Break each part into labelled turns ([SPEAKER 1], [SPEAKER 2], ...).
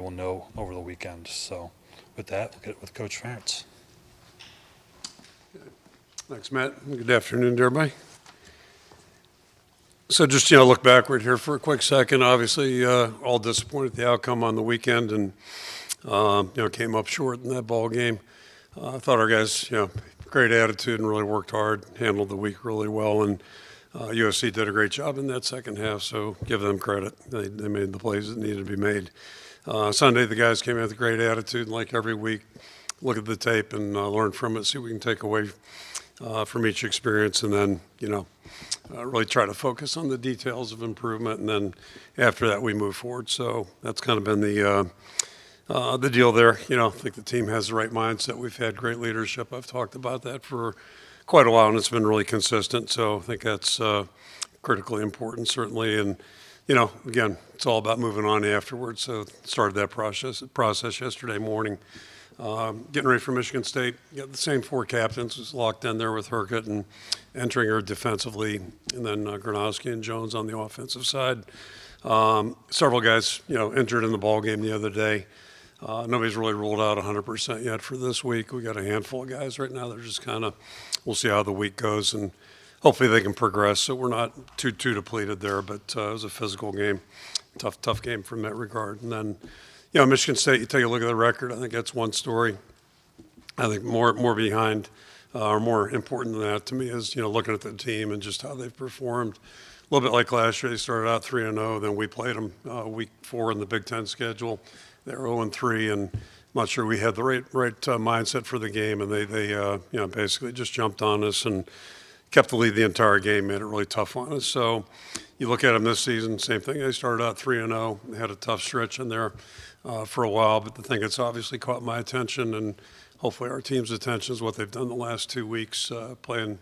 [SPEAKER 1] we'll know over the weekend. So with that, we'll get it with Coach Ferentz.
[SPEAKER 2] Thanks, Matt. Good afternoon to everybody. So just, look backward here for a quick second. Obviously, all disappointed with the outcome on the weekend and, came up short in that ball game. I thought our guys, great attitude and really worked hard, handled the week really well. And USC did a great job in that second half, so give them credit. They made the plays that needed to be made. Sunday, the guys came in with a great attitude, and like every week, look at the tape and learn from it, see what we can take away from each experience, and then, really try to focus on the details of improvement, and then after that we move forward. So that's kind of been the deal there. I think the team has the right mindset. We've had great leadership. I've talked about that for quite a while, and it's been really consistent. So I think that's critically important, certainly. And again, it's all about moving on afterwards. So started that process yesterday morning. Getting ready for Michigan State. You got the same four captains. Was locked in there with Herkett and entering her defensively, and then Gronowski and Jones on the offensive side. Several guys, injured in the ball game the other day. Nobody's really ruled out 100% yet for this week. We got a handful of guys right now. They're just we'll see how the week goes, and hopefully they can progress. So we're not too depleted there, but it was a physical game, tough game from that regard. And then, Michigan State. You take a look at the record. I think that's one story. I think more behind, or more important than that to me is looking at the team and just how they've performed. A little bit like last year, they started out 3-0. Then we played them week 4 in the Big Ten schedule. They were 0-3, and I'm not sure we had the right mindset for the game, and they basically just jumped on us and kept the lead the entire game, made it really tough on us. So you look at them this season, same thing. They started out 3-0, they had a tough stretch in there for a while, but the thing that's obviously caught my attention and hopefully our team's attention is what they've done the last 2 weeks, playing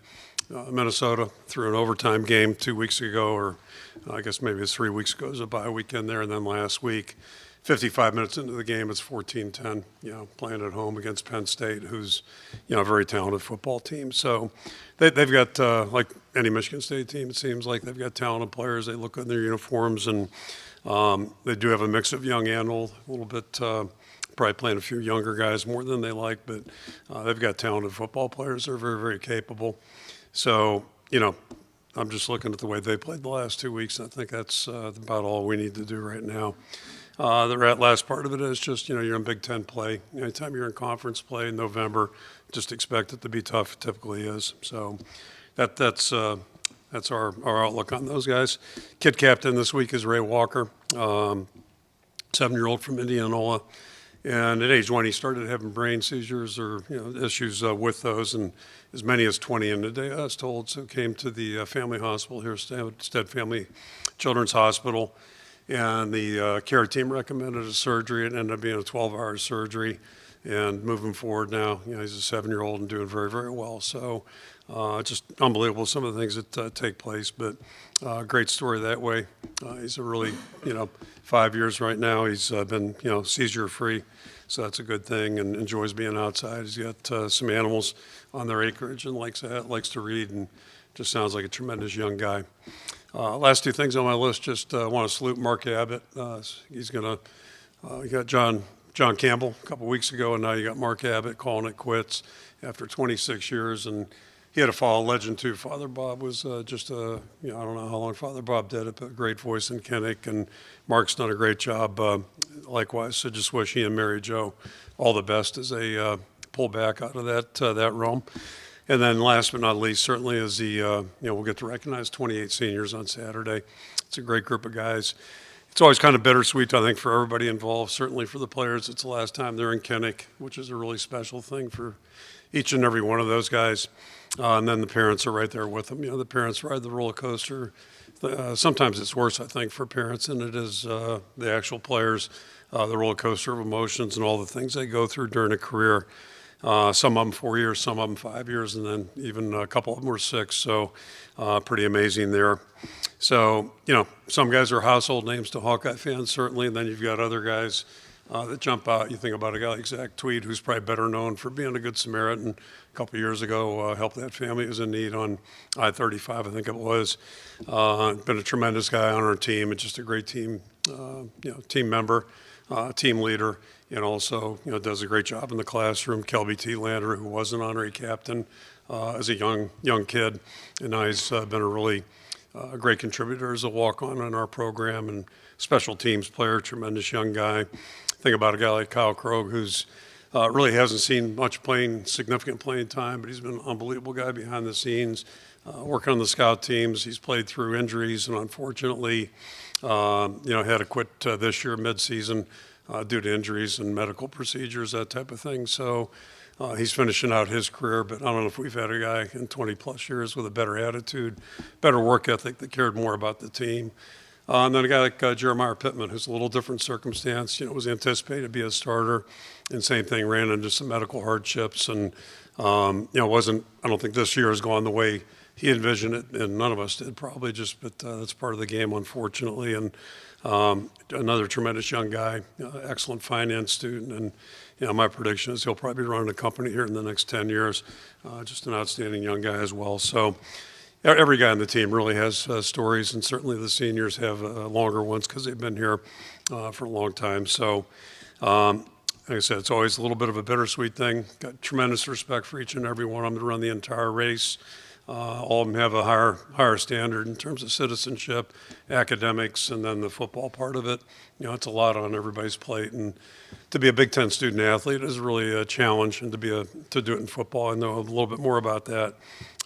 [SPEAKER 2] Minnesota through an overtime game 2 weeks ago, or I guess maybe it's 3 weeks ago. It was a bye weekend there, and then last week, 55 minutes into the game, it's 14-10, playing at home against Penn State, who's, a very talented football team. So they've got, like any Michigan State team, it seems like they've got talented players. They look good in their uniforms, and they do have a mix of young and old, a little bit, probably playing a few younger guys more than they like, but they've got talented football players. They're very, very capable. So, I'm just looking at the way they played the last 2 weeks, and I think that's about all we need to do right now. The last part of it is just, you're in Big Ten play. Anytime you're in conference play in November, just expect it to be tough. It typically is. So that's our outlook on those guys. Kid captain this week is Ray Walker, 7-year-old from Indianola. And at age 1, he started having brain seizures or issues with those, and as many as 20 in a day, I was told. So came to the family hospital here, Stead Family Children's Hospital. And the care team recommended a surgery. It ended up being a 12-hour surgery. And moving forward now, he's a 7-year-old and doing very, very well. So just unbelievable, some of the things that take place. But great story that way. He's a really, 5 years right now. He's been, seizure-free. So that's a good thing, and enjoys being outside. He's got some animals on their acreage and likes to read, and just sounds like a tremendous young guy. Last 2 things on my list, just want to salute Mark Abbott. He's going to, you got John Campbell a couple weeks ago, and now you got Mark Abbott calling it quits after 26 years. And he had a follow legend too. Father Bob was just a, I don't know how long Father Bob did it, but a great voice in Kinnick, and Mark's done a great job likewise. So just wish he and Mary Jo all the best as they pull back out of that realm. And then last but not least, certainly is we'll get to recognize 28 seniors on Saturday. It's a great group of guys. It's always kind of bittersweet, I think, for everybody involved. Certainly for the players, it's the last time they're in Kinnick, which is a really special thing for each and every one of those guys. And then the parents are right there with them. The parents ride the roller coaster. Sometimes it's worse, I think, for parents than it is the actual players, the roller coaster of emotions and all the things they go through during a career. Some of them 4 years, some of them 5 years, and then even a couple of them were 6. So pretty amazing there. So, some guys are household names to Hawkeye fans, certainly. And then you've got other guys that jump out. You think about a guy like Zach Tweed, who's probably better known for being a good Samaritan. A couple of years ago, helped that family who was in need on I-35, I think it was. Been a tremendous guy on our team, and just a great team, team member. team leader, and also, does a great job in the classroom. Kelby T. Lander, who was an honorary captain as a young kid, and now he's been a really great contributor as a walk-on in our program and special teams player, tremendous young guy. Think about a guy like Kyle Krogh, who's really hasn't seen much significant playing time, but he's been an unbelievable guy behind the scenes, working on the scout teams. He's played through injuries and unfortunately, had to quit this year midseason due to injuries and medical procedures, that type of thing. So he's finishing out his career, but I don't know if we've had a guy in 20 plus years with a better attitude, better work ethic that cared more about the team. And then a guy like Jeremiah Pittman, who's a little different circumstance, was anticipated to be a starter, and same thing, ran into some medical hardships, and I don't think this year has gone the way he envisioned it, and none of us did probably, but that's part of the game, unfortunately. And another tremendous young guy, excellent finance student, and my prediction is he'll probably be running a company here in the next 10 years. Just an outstanding young guy as well. So every guy on the team really has stories, and certainly the seniors have longer ones because they've been here for a long time. So, like I said, it's always a little bit of a bittersweet thing. Got tremendous respect for each and every one of them to run the entire race. All of them have a higher standard in terms of citizenship, academics, and then the football part of it. It's a lot on everybody's plate, and to be a Big Ten student athlete is really a challenge, and to do it in football, I know a little bit more about that.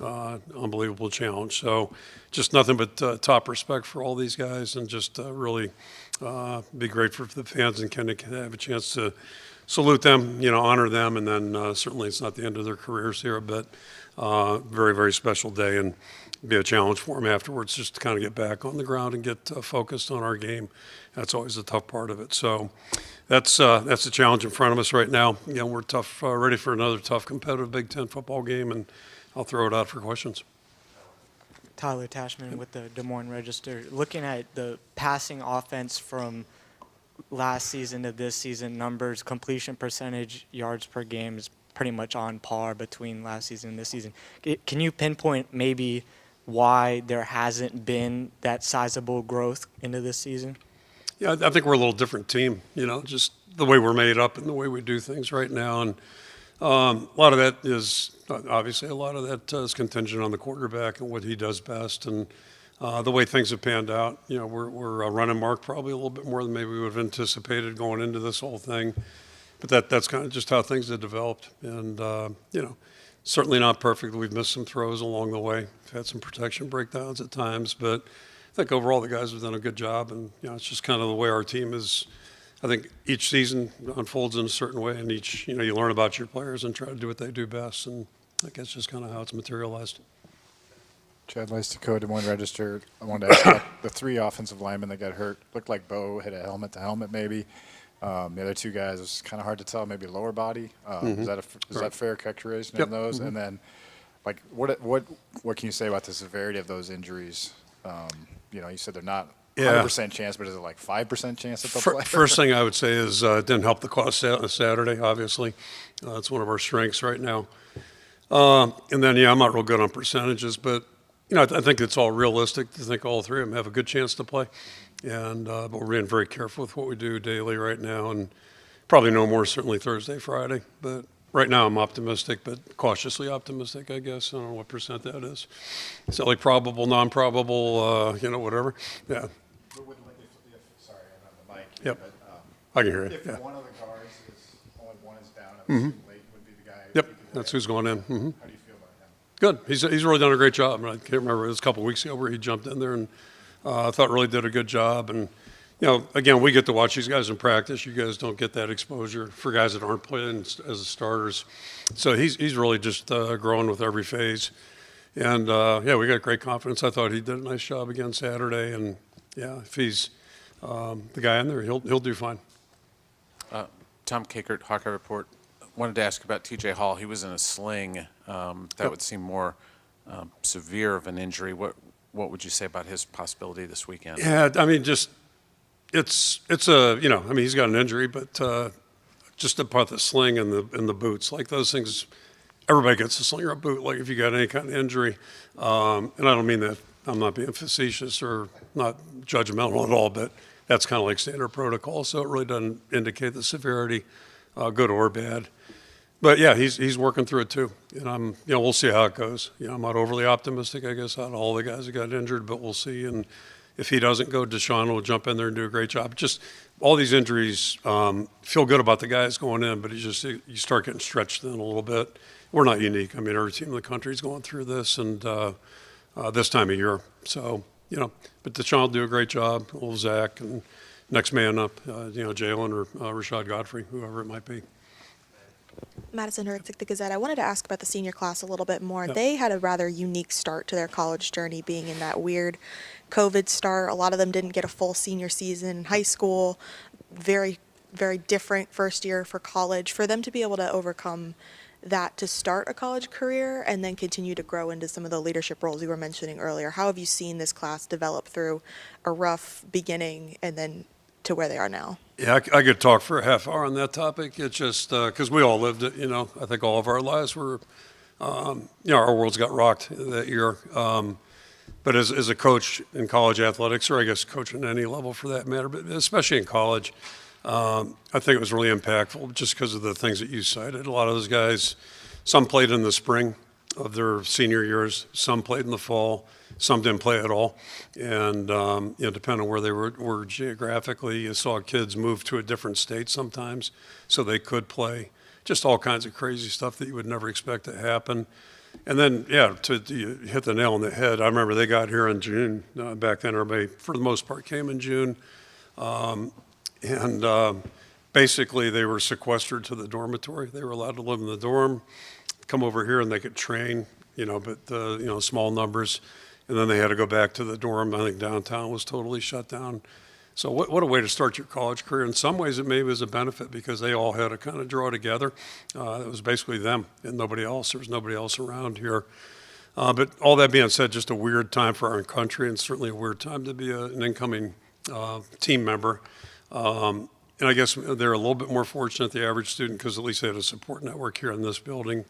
[SPEAKER 2] Unbelievable challenge. So, just nothing but top respect for all these guys, and just really be grateful for the fans and can have a chance to salute them, honor them, and then certainly it's not the end of their careers here, but very, very special day, and be a challenge for them afterwards just to kind of get back on the ground and get focused on our game. That's always the tough part of it. So that's the challenge in front of us right now. We're tough, ready for another tough competitive Big Ten football game, and I'll throw it out for questions.
[SPEAKER 3] Tyler Tashman with the Des Moines Register. Looking at the passing offense from last season to this season, numbers, completion percentage, yards per game is pretty much on par between last season and this season. Can you pinpoint maybe why there hasn't been that sizable growth into this season?
[SPEAKER 2] Yeah, I think we're a little different team, just the way we're made up and the way we do things right now. And a lot of that is, obviously, is contingent on the quarterback and what he does best. And the way things have panned out, we're running Mark probably a little bit more than maybe we would have anticipated going into this whole thing. But that's kind of just how things have developed. And, certainly not perfect. We've missed some throws along the way. We've had some protection breakdowns at times. But I think overall the guys have done a good job. And, it's just kind of the way our team is. I think each season unfolds in a certain way. And each, you learn about your players and try to do what they do best. And I think that's just kind of how it's materialized.
[SPEAKER 4] Chad Lystico, Des Moines Register. I wanted to ask about the three offensive linemen that got hurt. Looked like Bo hit a helmet-to-helmet maybe. The other two guys, it's kind of hard to tell, maybe lower body. Is that fair characterization of those? And then, what can you say about the severity of those injuries? You said they're not 100% chance, but is it like 5% chance that they'll play?
[SPEAKER 2] First thing I would say is it didn't help the cause Saturday, obviously. It's one of our strengths right now. And then, I'm not real good on percentages, but, I think it's all realistic to think all three of them have a good chance to play. And but we're being very careful with what we do daily right now, and probably no more certainly Thursday, Friday. But right now I'm optimistic, but cautiously optimistic, I guess. I don't know what percent that is. Is that like probable, non-probable, whatever? Yeah.
[SPEAKER 4] Sorry, I'm on the mic.
[SPEAKER 2] Yep.
[SPEAKER 4] But,
[SPEAKER 2] I can hear you.
[SPEAKER 4] If
[SPEAKER 2] Yeah.
[SPEAKER 4] one of the guards is only one is down, I would assume Late would be the guy.
[SPEAKER 2] Yep, that's who's going in.
[SPEAKER 4] How do you feel about him?
[SPEAKER 2] Good. He's really done a great job. I can't remember, it was a couple of weeks ago where he jumped in there and I thought really did a good job. And, again, we get to watch these guys in practice. You guys don't get that exposure for guys that aren't playing as starters. So he's really just growing with every phase. And, we got great confidence. I thought he did a nice job again Saturday. And, if he's the guy in there, he'll do fine.
[SPEAKER 5] Tom Kakert, Hawkeye Report. Wanted to ask about T.J. Hall. He was in a sling. That would seem more severe of an injury. What would you say about his possibility this weekend?
[SPEAKER 2] Yeah, I mean, just it's he's got an injury, but just about the sling and the boots, like those things, everybody gets a sling or a boot. Like if you got any kind of injury, and I don't mean that I'm not being facetious or not judgmental at all, but that's kind of like standard protocol. So it really doesn't indicate the severity, good or bad. But yeah, he's working through it too, and we'll see how it goes. I'm not overly optimistic, I guess, out of all the guys that got injured, but we'll see. And if he doesn't go, Deshaun will jump in there and do a great job. Just all these injuries, feel good about the guys going in, but you start getting stretched thin a little bit. We're not unique. I mean, every team in the country is going through this, and this time of year. So but Deshaun will do a great job. Old Zach and next man up, Jalen or Rashad Godfrey, whoever it might be.
[SPEAKER 6] Madison Hurtzik, the Gazette. I wanted to ask about the senior class a little bit more.
[SPEAKER 2] Yep.
[SPEAKER 6] They had a rather unique start to their college journey, being in that weird COVID start. A lot of them didn't get a full senior season in high school. Very, very different first year for college. For them to be able to overcome that to start a college career and then continue to grow into some of the leadership roles you were mentioning earlier, how have you seen this class develop through a rough beginning and then to where they are now?
[SPEAKER 2] Yeah, I could talk for a half hour on that topic. It's just because we all lived it, I think all of our lives were, our worlds got rocked that year. But as a coach in college athletics, or I guess coach at any level for that matter, but especially in college, I think it was really impactful just because of the things that you cited. A lot of those guys, some played in the spring of their senior years, some played in the fall, some didn't play at all. And, depending on where they were geographically, you saw kids move to a different state sometimes so they could play. Just all kinds of crazy stuff that you would never expect to happen. And then, you hit the nail on the head. I remember they got here in June. Back then, everybody, for the most part, came in June. Basically, they were sequestered to the dormitory. They were allowed to live in the dorm, come over here, and they could train, but small numbers. And then they had to go back to the dorm. I think downtown was totally shut down. So what a way to start your college career. In some ways, it maybe was a benefit because they all had to kind of draw together. It was basically them and nobody else. There was nobody else around here. But all that being said, just a weird time for our country and certainly a weird time to be an incoming team member. And I guess they're a little bit more fortunate, the average student, because at least they had a support network here in this building.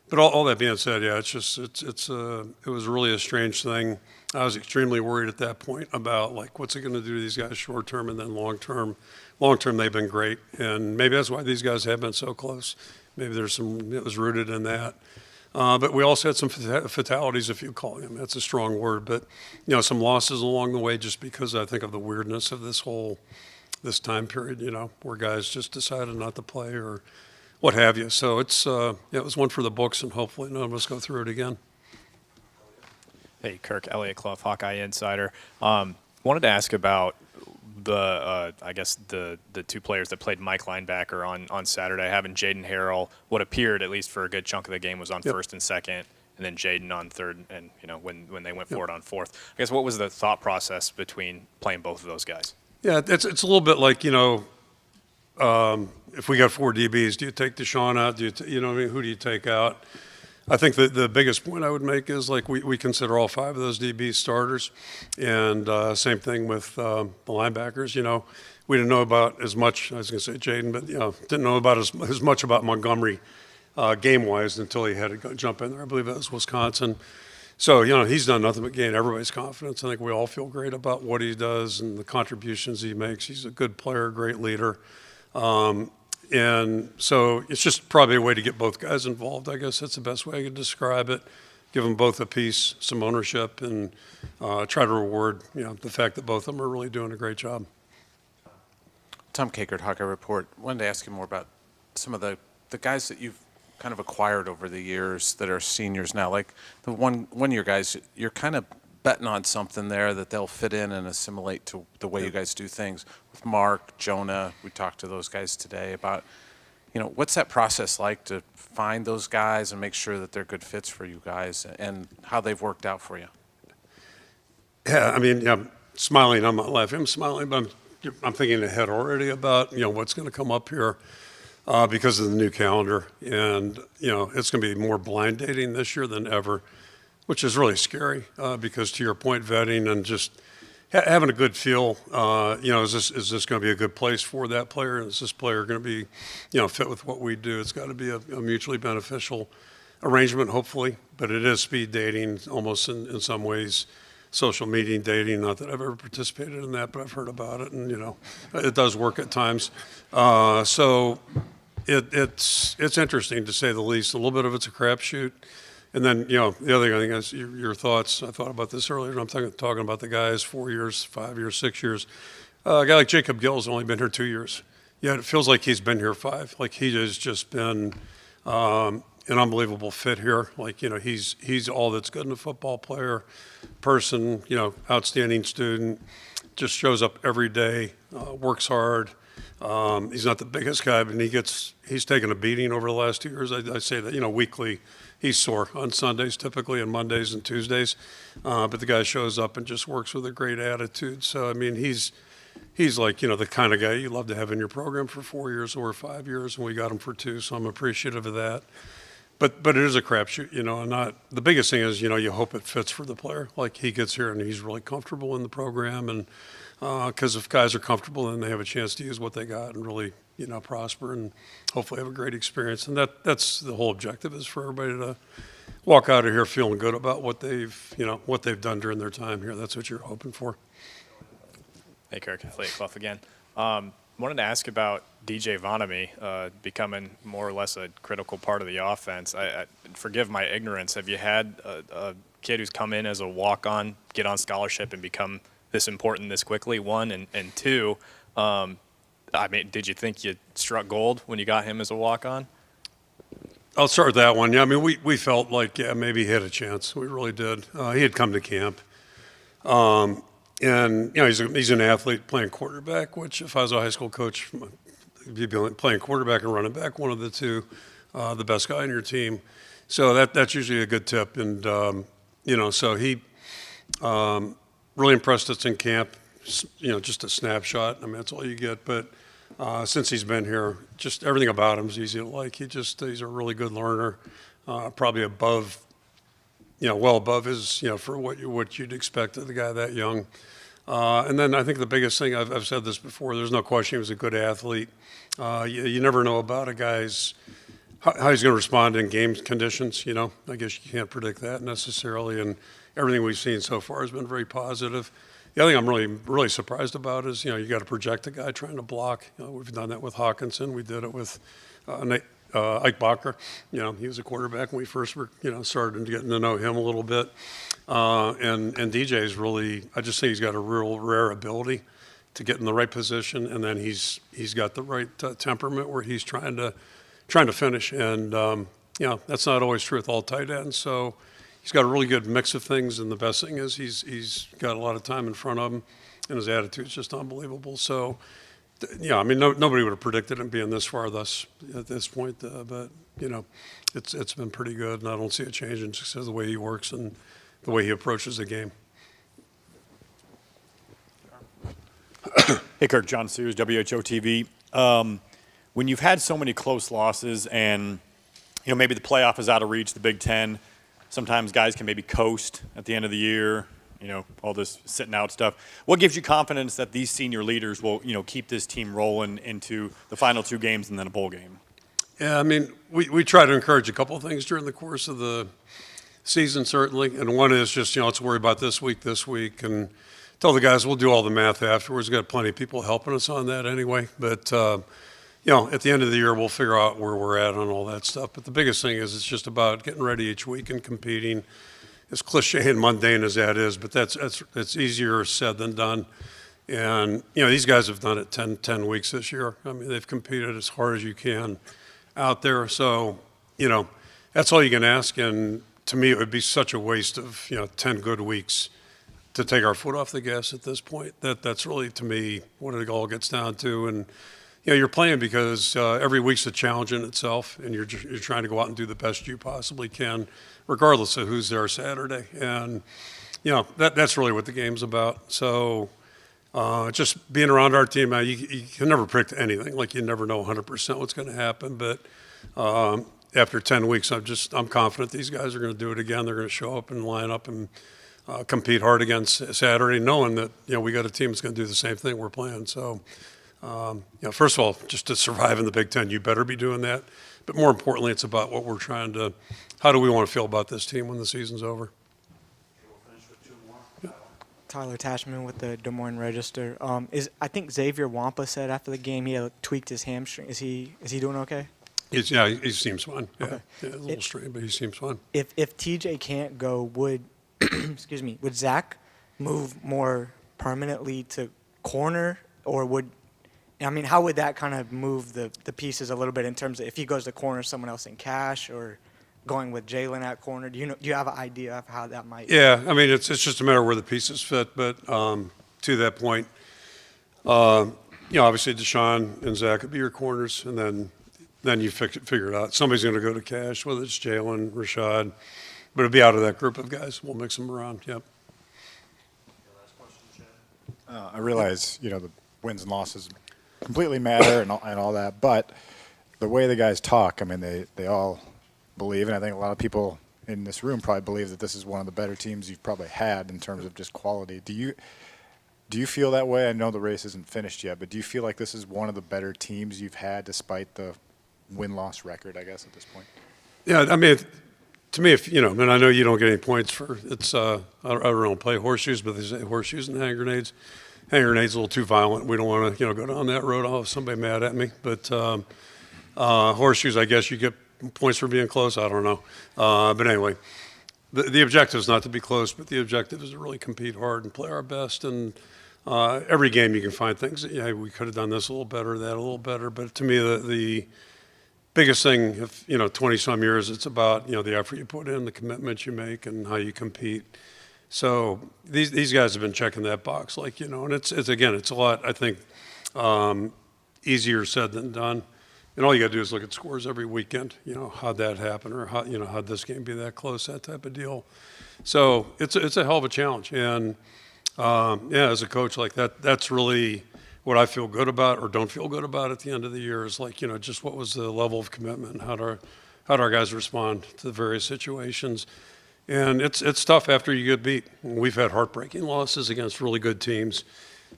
[SPEAKER 2] But all that being said, yeah, it was really a strange thing. I was extremely worried at that point about what's it going to do to these guys short term and then long term. Long term, they've been great, and maybe that's why these guys have been so close. Maybe it was rooted in that. But we also had some fatalities, if you call them. That's a strong word, but some losses along the way, just because I think of the weirdness of this time period. Where guys just decided not to play or what have you. So it was one for the books, and hopefully none of us go through it again.
[SPEAKER 7] Hey, Kirk, Elliot Clough, Hawkeye Insider. Wanted to ask about the two players that played Mike linebacker on Saturday, having Jaden Harrell, what appeared, at least for a good chunk of the game, was on first and second, and then Jaden on third, and when they went forward on fourth. I guess what was the thought process between playing both of those guys? Yeah,
[SPEAKER 2] it's a little bit like, if we got 4 DBs, do you take Deshaun out? Who do you take out? I think the biggest point I would make is we consider all 5 of those DBs starters, and same thing with the linebackers. We didn't know about as much. I was going to say Jaden, but didn't know about as much about Montgomery game-wise until he had to go jump in there. I believe that was Wisconsin. So he's done nothing but gain everybody's confidence. I think we all feel great about what he does and the contributions he makes. He's a good player, great leader. And so it's just probably a way to get both guys involved. I guess that's the best way I could describe it. Give them both a piece, some ownership, and try to reward the fact that both of them are really doing a great job.
[SPEAKER 5] Tom Kakert, Hawkeye Report. Wanted to ask you more about some of the guys that you've kind of acquired over the years that are seniors now. Like the one-year guys, you're kind of betting on something there that they'll fit in and assimilate to the way you guys do things. With Mark, Jonah, we talked to those guys today about, what's that process like to find those guys and make sure that they're good fits for you guys and how they've worked out for you?
[SPEAKER 2] Yeah, I'm smiling. I'm not laughing. I'm smiling, but I'm thinking ahead already about, what's going to come up here because of the new calendar. And, it's going to be more blind dating this year than ever, which is really scary because, to your point, vetting and just having a good feel, is this going to be a good place for that player? Is this player going to be, fit with what we do? It's got to be a mutually beneficial arrangement, hopefully, but it is speed dating almost in some ways. social media dating. Not that I've ever participated in that, but I've heard about it, and it does work at times. So it's interesting to say the least. A little bit of it's a crapshoot. And then, the other thing is your thoughts. I thought about this earlier, and I'm talking about the guys 4 years, 5 years, 6 years. A guy like Jacob Gill has only been here 2 years. Yet it feels like he's been here 5. Like he has just been an unbelievable fit here. Like, he's all that's good in a football player, person, outstanding student, just shows up every day, works hard. He's not the biggest guy, but he's taken a beating over the last 2 years. I say that, weekly. He's sore on Sundays typically, and Mondays and Tuesdays. But the guy shows up and just works with a great attitude. So, I mean, he's like, the kind of guy you love to have in your program for 4 years or 5 years, and we got him for 2, so I'm appreciative of that. But it is a crapshoot, and the biggest thing is, you hope it fits for the player. Like he gets here and he's really comfortable in the program, and because if guys are comfortable, then they have a chance to use what they got and really, prosper and hopefully have a great experience. And that's the whole objective, is for everybody to walk out of here feeling good about what they've done during their time here. That's what you're hoping for.
[SPEAKER 7] Hey, Kirk, Elliot Clough again. Wanted to ask about DJ Vonamy becoming more or less a critical part of the offense. I forgive my ignorance. Have you had a kid who's come in as a walk-on, get on scholarship, and become this important this quickly? One, and two, did you think you struck gold when you got him as a walk-on?
[SPEAKER 2] I'll start with that one. Yeah, I mean, we felt like, maybe he had a chance. We really did. He had come to camp. And, he's an athlete playing quarterback, which if I was a high school coach, you'd be playing quarterback and running back, one of the two, the best guy on your team. So that's usually a good tip. And, so he really impressed us in camp, just a snapshot. I mean, that's all you get. But since he's been here, just everything about him is easy to like. He's a really good learner, probably above, well above his, for what you'd expect of the guy that young. And then I think the biggest thing, I've said this before, there's no question he was a good athlete. You never know about a guy's, how he's going to respond in game conditions, I guess you can't predict that necessarily. And everything we've seen so far has been very positive. The other thing I'm really, really surprised about is, you got to project a guy trying to block. We've done that with Hawkinson. We did it with Ike Bacher. He was a quarterback when we first were, started getting to know him a little bit. And DJ's really, I just think he's got a real rare ability to get in the right position, and then he's got the right temperament where he's trying to finish. And that's not always true with all tight ends. So he's got a really good mix of things, and the best thing is he's got a lot of time in front of him, and his attitude's just unbelievable. So. Yeah, I mean, nobody would have predicted him being this far at this point, but it's been pretty good, and I don't see a change in just the way he works and the way he approaches the game.
[SPEAKER 8] Hey, Kirk, John Sears, WHO TV. When you've had so many close losses, and maybe the playoff is out of reach, the Big Ten, sometimes guys can maybe coast at the end of the year. All this sitting out stuff. What gives you confidence that these senior leaders will, keep this team rolling into the final 2 games and then a bowl game?
[SPEAKER 2] Yeah, I mean, we try to encourage a couple of things during the course of the season, certainly. And one is just, let's worry about this week, and tell the guys we'll do all the math afterwards. We've got plenty of people helping us on that anyway. But, at the end of the year, we'll figure out where we're at on all that stuff. But the biggest thing is it's just about getting ready each week and competing. As cliche and mundane as that is, but it's easier said than done. And, these guys have done it 10 weeks this year. I mean, they've competed as hard as you can out there. So, that's all you can ask. And to me, it would be such a waste of, 10 good weeks to take our foot off the gas at this point. That's really, to me, what it all gets down to. And, you're playing because every week's a challenge in itself, and you're trying to go out and do the best you possibly can, regardless of who's there Saturday. And, that's really what the game's about. So just being around our team, you can never predict anything. Like, you never know 100% what's going to happen. But after 10 weeks, I'm confident these guys are going to do it again. They're going to show up and line up and compete hard against Saturday, knowing that, we got a team that's going to do the same thing we're playing. So, first of all, just to survive in the Big Ten, you better be doing that. But more importantly, it's about what we're how do we want to feel about this team when the season's over?
[SPEAKER 9] We'll finish with 2 more.
[SPEAKER 3] Tyler Tashman with the Des Moines Register. I think Xavier Wampa said after the game he had tweaked his hamstring. Is he doing okay?
[SPEAKER 2] He seems fine. Yeah,
[SPEAKER 3] Okay.
[SPEAKER 2] yeah, a little strained, but he seems fine.
[SPEAKER 3] If TJ can't go, would excuse me, would Zach move more permanently to corner, or how would that kind of move the pieces a little bit in terms of if he goes to corner, someone else in cash, or going with Jalen at corner? Do you have an idea of how that might?
[SPEAKER 2] Yeah, I mean, it's just a matter of where the pieces fit. But to that point, obviously Deshaun and Zach would be your corners, and then you figure it out. Somebody's going to go to cash, whether it's Jalen, Rashad, but it'll be out of that group of guys. We'll mix them around. Yep.
[SPEAKER 4] I realize, the wins and losses completely matter and all that, but the way the guys talk, I mean, they all believe, and I think a lot of people in this room probably believe that this is one of the better teams you've probably had in terms of just quality. Do you feel that way? I know the race isn't finished yet, but do you feel like this is one of the better teams you've had despite the win-loss record, I guess, at this point?
[SPEAKER 2] Yeah, I mean, to me, and I know you don't get any points for it's. I don't play horseshoes, but they say horseshoes and hand grenades. Hand grenades a little too violent. We don't want to, go down that road. I'll have somebody mad at me. But horseshoes, I guess you get points for being close. I don't know. But anyway, the objective is not to be close, but the objective is to really compete hard and play our best. And every game you can find things that, we could have done this a little better, that a little better. But to me, the biggest thing, if 20-some years, it's about the effort you put in, the commitment you make, and how you compete. So these guys have been checking that box, and it's a lot, I think, easier said than done. And all you got to do is look at scores every weekend. How'd that happen, or how'd this game be that close, that type of deal. So it's a hell of a challenge, and as a coach, that's really what I feel good about or don't feel good about at the end of the year is just what was the level of commitment and how'd our guys respond to the various situations. And it's tough after you get beat. We've had heartbreaking losses against really good teams.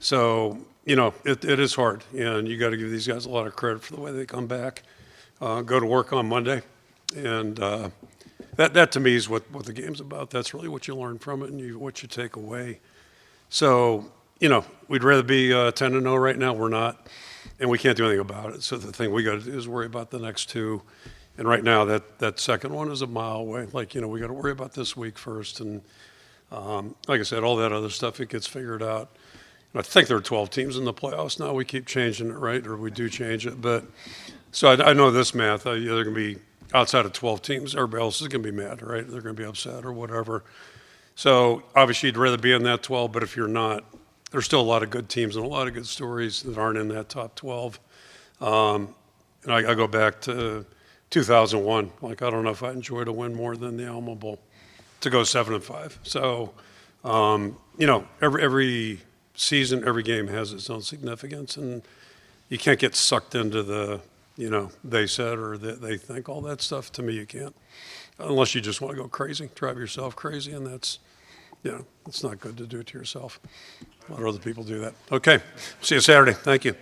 [SPEAKER 2] So, it is hard. And you got to give these guys a lot of credit for the way they come back, go to work on Monday. And that to me is what the game's about. That's really what you learn from it and what you take away. So, we'd rather be 10-0 right now. We're not. And we can't do anything about it. So the thing we got to do is worry about the next two. And right now, that second one is a mile away. We got to worry about this week first. And like I said, all that other stuff, it gets figured out. And I think there are 12 teams in the playoffs now. We keep changing it, right? Or we do change it. But so I know this math. They're going to be outside of 12 teams. Everybody else is going to be mad, right? They're going to be upset or whatever. So obviously, you'd rather be in that 12. But if you're not, there's still a lot of good teams and a lot of good stories that aren't in that top 12. And I go back to 2001. I don't know if I enjoyed a win more than the Alamo Bowl to go 7-5. So, every season, every game has its own significance, and you can't get sucked into the, they said or they think, all that stuff. To me, you can't, unless you just want to go crazy, drive yourself crazy, and that's, it's not good to do it to yourself. A lot of other people do that. Okay, see you Saturday. Thank you.